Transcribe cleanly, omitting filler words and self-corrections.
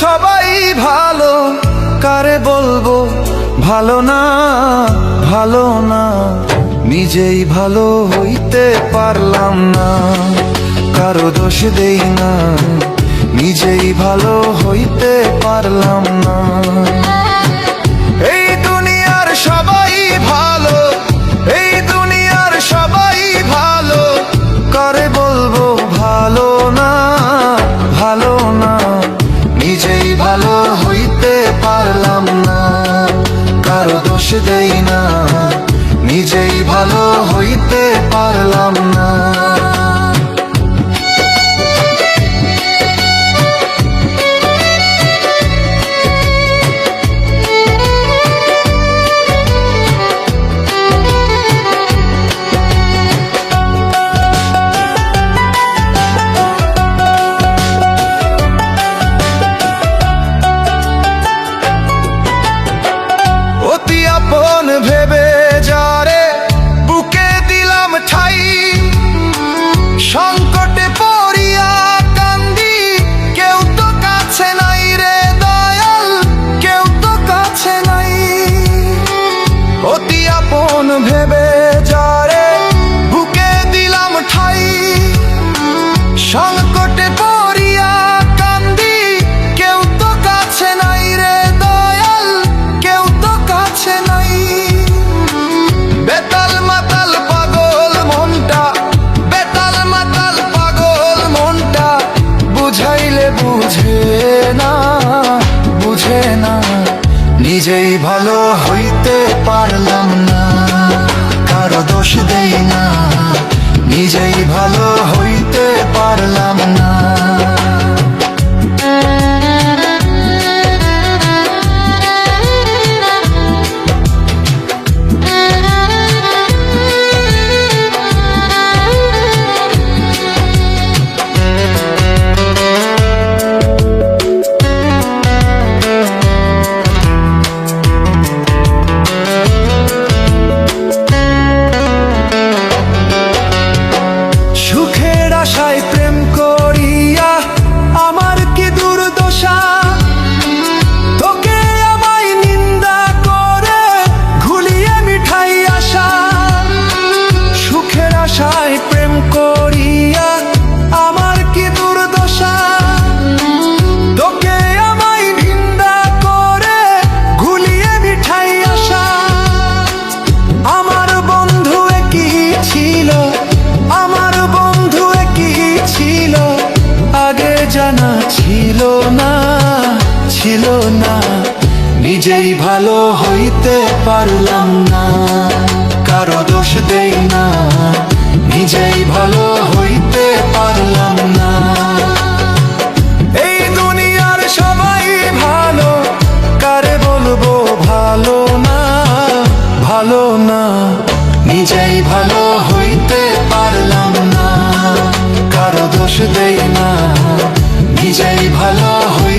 সবাই ভালো, কারে বলবো ভালো না, ভালো না। নিজেই ভালো হইতে পারলাম না, কারো দোষ দেই না, নিজেই ভালো হইতে পারলাম না। এই দুনিয়ার সবাই ভালো, এই দুনিয়ার সবাই ভালো, কারে বলবো ভালো না, ভালো না। নিজেই ভালো হইতে পারলাম না, কারো দোষ দেই না, নিজেই ভালো হইতে পারলাম না। অতি আপন ভেবে যারে বুকে দিলাম ঠাই, সংকটে পড়িয়া কান্দি, কেউ তো কাছে নাই রে দয়াল, কেউ তো কাছে নাই। অতি আপন ভেবে যারে বুকে দিলাম ঠাই, সংকটে পড়িয়া কান্দি, কেউ তো কাছে নাই রে দয়াল, কেউ তো কাছে নাই। বেতাল মাতাল পাগল মনটা, বেতাল মাতাল পাগল মনটা, বুঝাইলে বুঝে না, বুঝে না। নিজেই ভালো হইতে পারলাম না, কারো দোষ দেই না, নিজেই ভালো হইতে পারলাম না। সুখের আশায় প্রেম করিয়া আমার কি দুর্দশা, তোকে আমায় নিন্দা করে ঘুলিয়ে মিঠাই আশা। সুখের আশায় প্রেম করিয়া আমার কি দুর্দশা, তোকে আমায় নিন্দা করে ঘুলিয়ে মিঠাই আশা। আমার বন্ধু কি ছিল, আমার বন্ধু কি ছিল, আগে জানা ছিল না, ছিল না। নিজেই ভালো হইতে পারলাম না, কারো দোষ দেই না, নিজেই ভালো হইতে পারলাম না। এই দুনিয়ার সবাই ভালো, কারে বলবো ভালো না, ভালো না। নিজেই ভালো হইতে পারলাম না, কারো দোষ দেই না, নিজেই ভালো হইতে